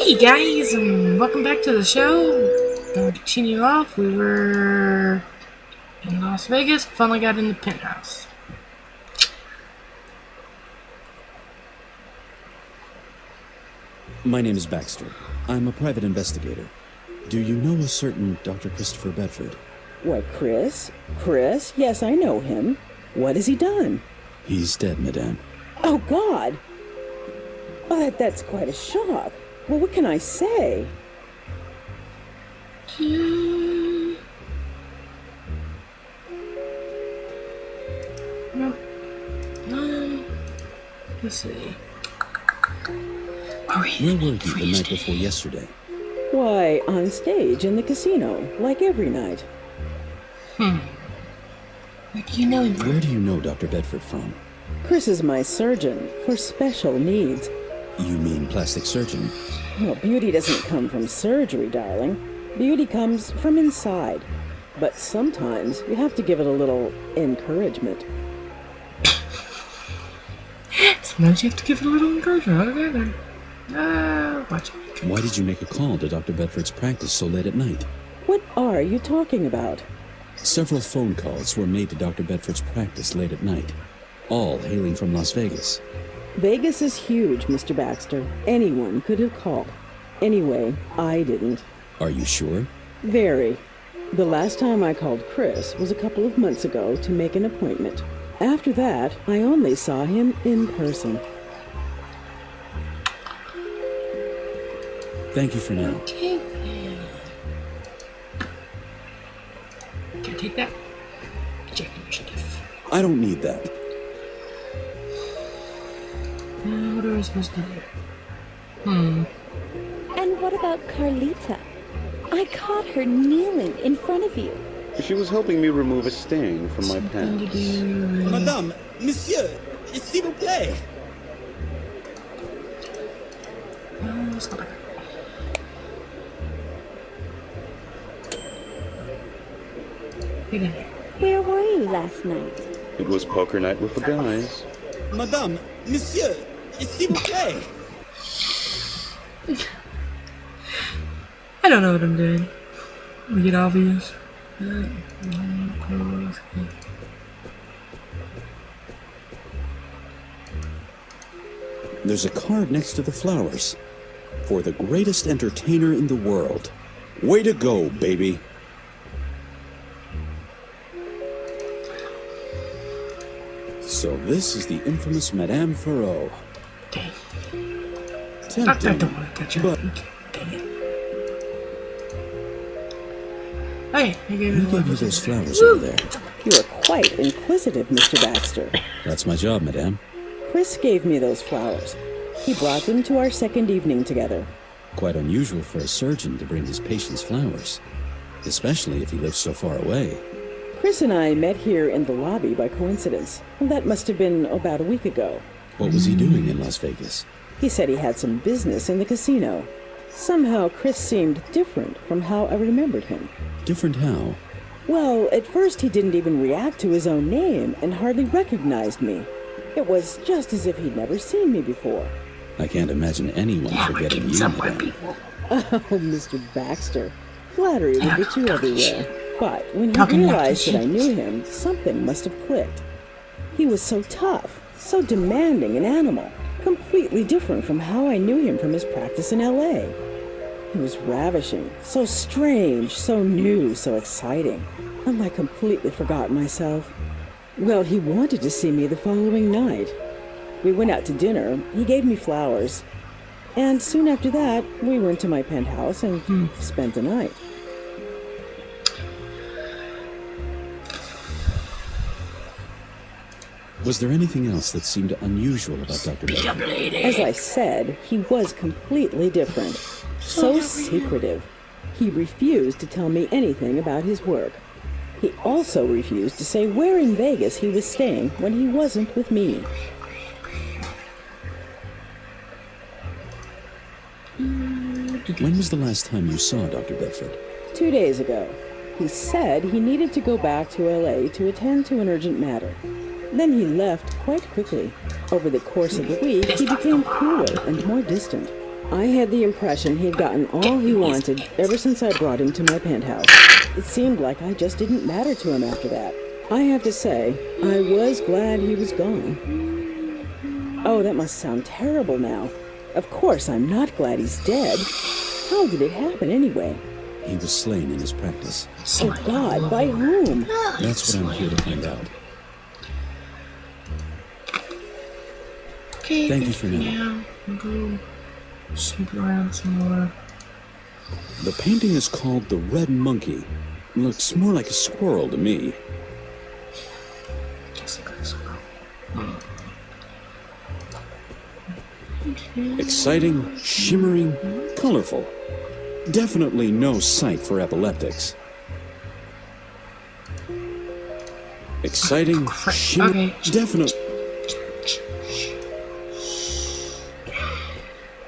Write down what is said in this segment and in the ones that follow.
Hey guys, and welcome back to the show. Gonna continue off. We were in Las Vegas, finally got in the penthouse. My name is Baxter. I'm a private investigator. Do you know a certain Dr. Christopher Bedford? What, Chris? Chris? Yes, I know him. What has he done? He's dead, madame. Oh, God! Oh, that's quite a shock. Well, what can I say? Let's see. Where were you the night before yesterday? Why, on stage in the casino, like every night. Where do you know him from? Where do you know Dr. Bedford from? Chris is my surgeon for special needs. You mean plastic surgeon? Well, beauty doesn't come from surgery, darling. Beauty comes from inside. But sometimes you have to give it a little encouragement. Sometimes you have to give it a little encouragement. Okay then. Watch it. Why did you make a call to Dr. Bedford's practice so late at night? What are you talking about? Several phone calls were made to Dr. Bedford's practice late at night, all hailing from Las Vegas. Vegas is huge, Mr. Baxter. Anyone could have called. Anyway, I didn't. Are you sure? Very. The last time I called Chris was a couple of months ago to make an appointment. After that, I only saw him in person. Thank you for now. Okay. Can I take that? Check initiative. I don't need that. What are we supposed to do? And what about Carlita? I caught her kneeling in front of you. She was helping me remove a stain from my pants. Madame, monsieur, s'il vous plaît. Let's go back. Get in here. Where were you last night? It was poker night with the guys. Madame, monsieur, s'il vous plaît. I don't know what I'm doing. We get obvious. There's a card next to the flowers. For the greatest entertainer in the world. Way to go, baby. So this is the infamous Madame Ferrot. Dang. Tempting, I don't want to touch her. but Dang it. Hey, who gave you those flowers Woo! over there? You are quite inquisitive, Mr. Baxter. That's my job, madame. Chris gave me those flowers. He brought them to our second evening together. Quite unusual for a surgeon to bring his patients flowers. Especially if he lives so far away. Chris and I met here in the lobby by coincidence. That must have been about a week ago. What was he doing in Las Vegas? He said he had some business in the casino. Somehow Chris seemed different from how I remembered him. Different how? Well, at first he didn't even react to his own name and hardly recognized me. It was just as if he'd never seen me before. I can't imagine anyone forgetting you, madame. Oh, Mr. Baxter. Flattery will get you everywhere. But when he Talking realized that I napkins. knew him, something must have clicked. He was so tough, so demanding an animal, completely different from how I knew him from his practice in L.A. He was ravishing, so strange, so new, so exciting. I completely forgot myself. Well, he wanted to see me the following night. We went out to dinner, he gave me flowers, and soon after that, we went to my penthouse and spent the night. Was there anything else that seemed unusual about Dr. Bedford? As I said, he was completely different. So secretive. He refused to tell me anything about his work. He also refused to say where in Vegas he was staying when he wasn't with me. When was the last time you saw Dr. Bedford? 2 days ago. He said he needed to go back to L.A. to attend to an urgent matter. Then he left quite quickly. Over the course of the week, he became cooler and more distant. I had the impression he'd gotten all he wanted ever since I brought him to my penthouse. It seemed like I just didn't matter to him after that. I have to say, I was glad he was gone. Oh, that must sound terrible now. Of course, I'm not glad he's dead. How did it happen anyway? He was slain in his practice. Oh God, by whom? That's what I'm here to find out. Okay. Thank you for now. Yeah, we'll go snoop around some more. The painting is called The Red Monkey. Looks more like a squirrel to me. Just like this one. Exciting, shimmering, colorful. Definitely no sight for epileptics. Exciting, shimmering, Okay. definite.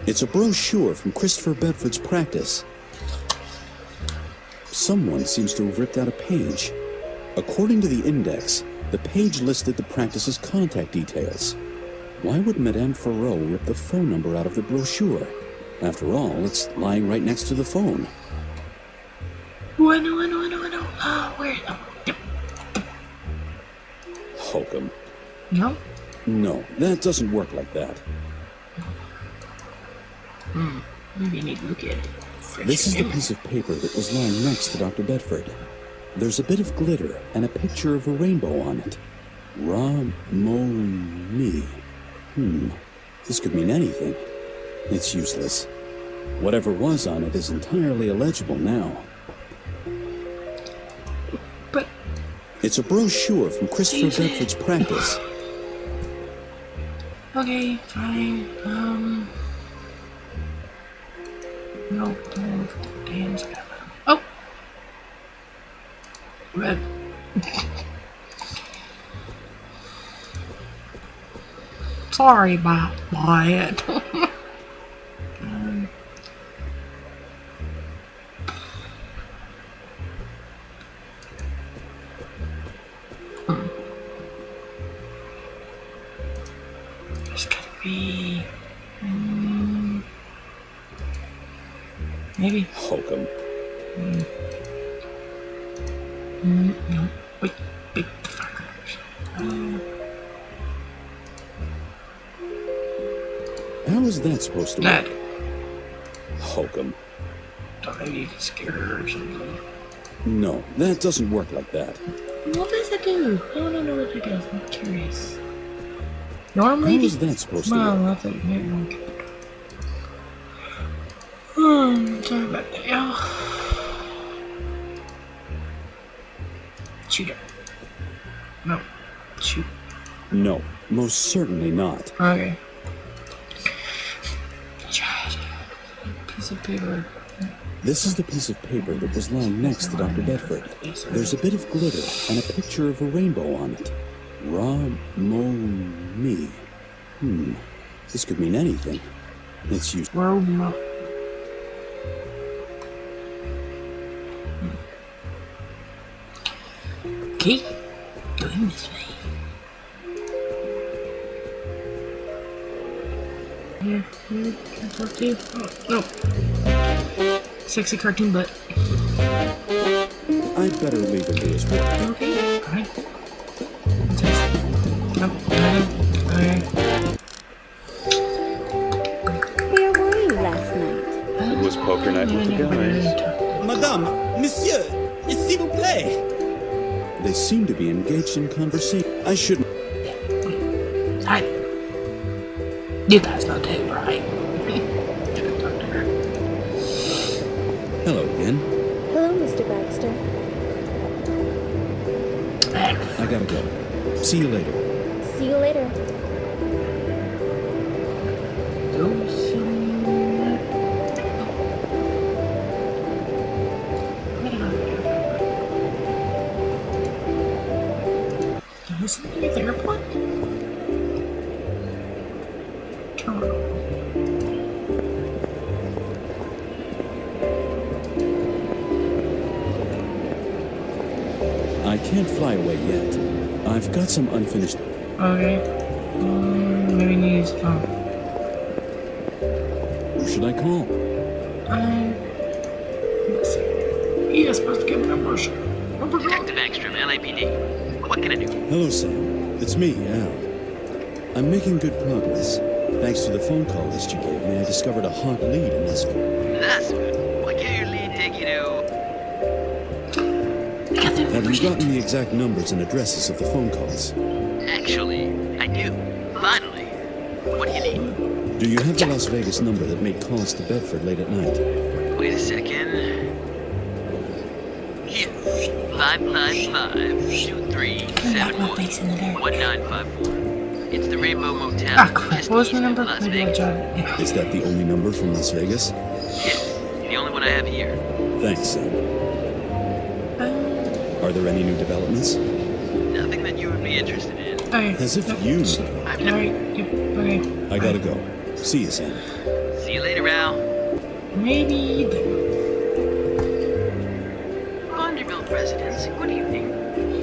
It's a brochure from Christopher Bedford's practice. Someone seems to have ripped out a page. According to the index, the page listed the practice's contact details. Why would Madame Ferreau rip the phone number out of the brochure? After all, it's lying right next to the phone. Oh, I know. Where? Oh, yep. Hokum. No? No, that doesn't work like that. Maybe you need to look at it. This is the piece of paper that was lying next to Dr. Bedford. There's a bit of glitter and a picture of a rainbow on it. Ra-mo-ni. This could mean anything. It's useless. Whatever was on it is entirely illegible now. But It's a brochure from Christopher Bedford's practice. okay, fine. No, damn. Oh, red. Sorry about it. There's gotta be. Maybe. Hokum. No. Wait. Big fuckers. How is that supposed to Ned. work? Hokum. Thought maybe you could scare her or something. No, that doesn't work like that. What does it do? I don't know what it does. I'm curious. How Normally, is that supposed to well, work? I think maybe we could. Sorry about that, y'all. Shoot it. No. Shoot. No, most certainly not. Okay. Try it. Piece of paper. This is the piece of paper that was lying next to Dr. Bedford. There's a bit of glitter and a picture of a rainbow on it. Ra-mo-ni. This could mean anything. It's used. Roma. Okay. Going this way. Here, can I talk to you? Oh, no. Sexy cartoon butt. I'd better leave him to his work. Okay, fine. What's this? Nope, nothing. Okay. Where were you last night? It was poker night with the guys. Madame, monsieur, s'il vous plaît. They seem to be engaged in conversation. I shouldn't. Hi. You guys not take right. Talk to her. Hello again. Hello, Mr. Baxter. I gotta go. See you later. See you later. Go somewhere. Is this near the airport? Terminal. I can't fly away yet. I've got some unfinished. Okay. Maybe need his phone. should I call? Let's see. He is supposed to give me a brochure. Detective Angstrom, LAPD. What can I do? Hello, Sam. It's me, Al. I'm making good progress. Thanks to the phone call list you gave me, I discovered a hot lead in this one. That's good. What can your lead take you to? Have you gotten the exact numbers and addresses of the phone calls? Actually, I do. Finally. What do you need? Do you have the Las Vegas number that made calls to Bedford late at night? Wait a second. Here. 555-2371-1954. It's the Rainbow Motel. Ah, crap. just What was east the of number? Las Maybe I Vegas. jotted it. Yeah. Is that the only number from Las Vegas? Yes, the only one I have here. Thanks, Sam. Are there any new developments? Nothing that you would be interested in. Okay. As if Yep. you... Alright, yep, okay. I gotta go. See you, Sam. See you later, Al. Maybe then. Vanderbilt residence, good evening.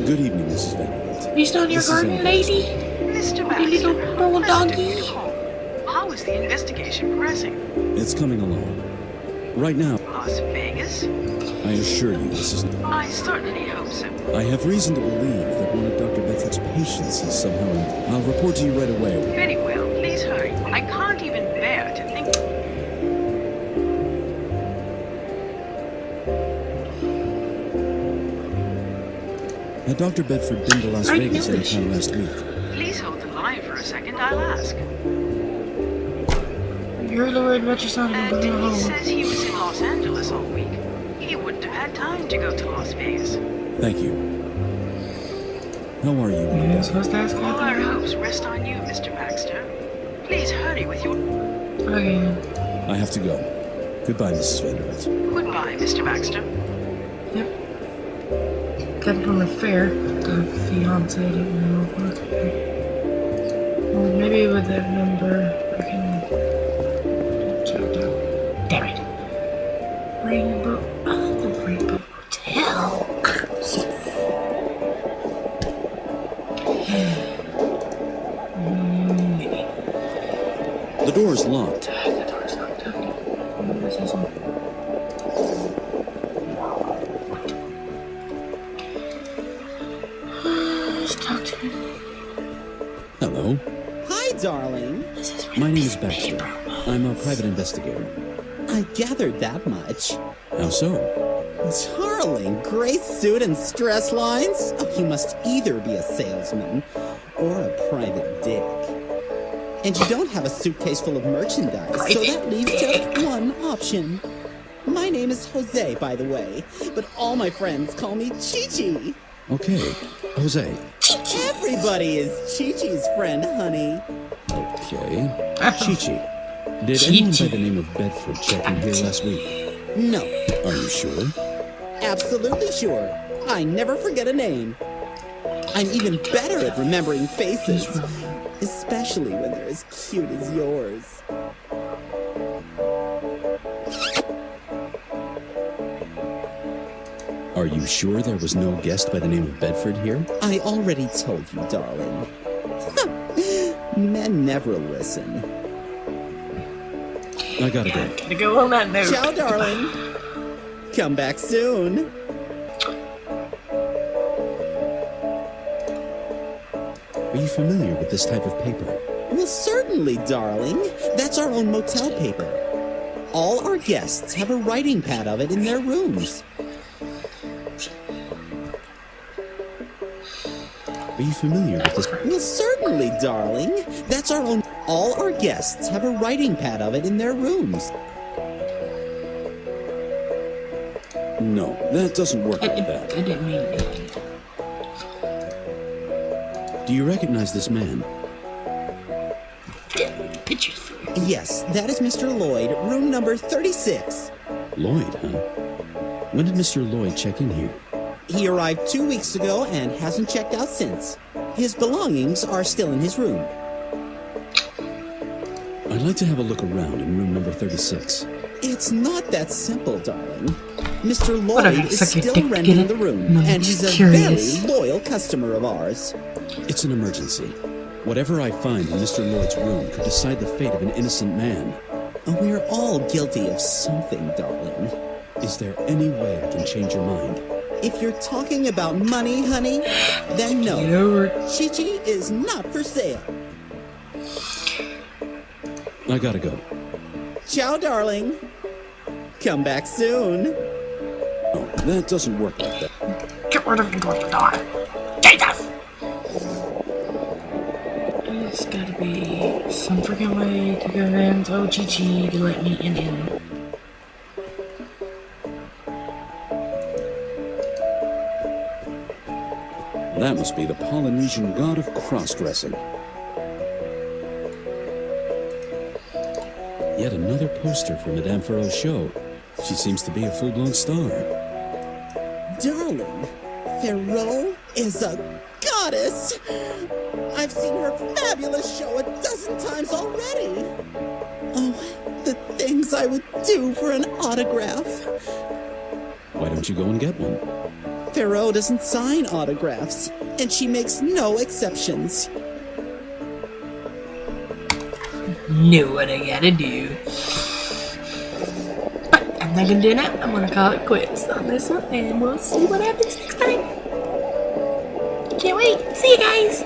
Good evening, Mrs. Vanderbilt. You still in your This is garden, Andy. lady? Mr. You little Baxter, little pleasure to doggy. give you a call. How is the investigation progressing? It's coming along. Right now, Las Vegas? I assure you this is... I certainly hope so. I have reason to believe that one of Dr. Bedford's patients is somehow in... I'll report to you right away. Very well, please hurry. I can't even bear to think. Had Dr. Bedford been to Las I Vegas know any that time last week? Please hold the line for a second, I'll ask. You're the word about your son. I'm going He home. says he was in Los Angeles all week. He wouldn't have had time to go to Las Vegas. Thank you. How are you? You're supposed to ask All our that. hopes rest on you, Mr. Baxter. Please hurry with your... Okay. I have to go. Goodbye, Mrs. Vanderbilt. Goodbye, Mr. Baxter. Yep. Got from a fair. The fiance didn't know. Okay. Well, maybe with that number I can jot down. Damn it. Rainbow. Oh, the Rainbow Motel. Maybe. The door is locked. The door's locked. Okay. Maybe this isn't. Let's talk to him. Hello. Hi, darling. This is My name is Baxter. I'm a private investigator. I gathered that much. How so? Darling, gray suit and stress lines? Oh, you must either be a salesman or a private dick. And you don't have a suitcase full of merchandise, so Private that leaves dick. just one option. My name is Jose, by the way, but all my friends call me Chi-Chi. Okay. Jose. Everybody is Chi-Chi's friend, honey. Okay. Chi-Chi. Did anyone by the name of Bedford check in here last week? No, Are you sure? absolutely sure. I never forget a name. I'm even better at remembering faces, especially when they're as cute as yours. Are you sure there was no guest by the name of Bedford here? I already told you, darling. Men never listen. I gotta go. Gotta go on that note. Ciao, darling. Come back soon. Are you familiar with this type of paper? Well, certainly, darling. That's our own motel paper. All our guests have a writing pad of it in their rooms. Are you familiar with this? Well, certainly, darling. That's our own... All our guests have a writing pad of it in their rooms. No, that doesn't work like I that. didn't mean anything. Do you recognize this man? Pictures for you. Yes, that is Mr. Lloyd, room number 36. Lloyd, huh? When did Mr. Lloyd check in here? He arrived 2 weeks ago and hasn't checked out since. His belongings are still in his room. I'd like to have a look around in room number 36. It's not that simple, darling. Mr. What a Lloyd is suck your still dick, renting get it? the room, No, and just he's a curious. very loyal customer of ours. It's an emergency. Whatever I find in Mr. Lloyd's room could decide the fate of an innocent man. We're all guilty of something, darling. Is there any way I can change your mind? If you're talking about money, honey, then Get no. over it. Chi-Chi is not for sale. I gotta go. Ciao, darling. Come back soon. Oh, that doesn't work like that. Get rid of me with the door. Jesus! There's gotta be some freaking way to convince Chi-Chi to let me in. That must be the Polynesian god of cross-dressing. Yet another poster for Madame Ferrot's show. She seems to be a full-blown star. Darling, Ferrot is a goddess. I've seen her fabulous show 12 times already. Oh, the things I would do for an autograph. Why don't you go and get one? Ferrot doesn't sign autographs, and she makes no exceptions. Know what I gotta do. But I'm not gonna do that. I'm gonna call it quits on this one, and we'll see what happens next time. Can't wait. See you guys.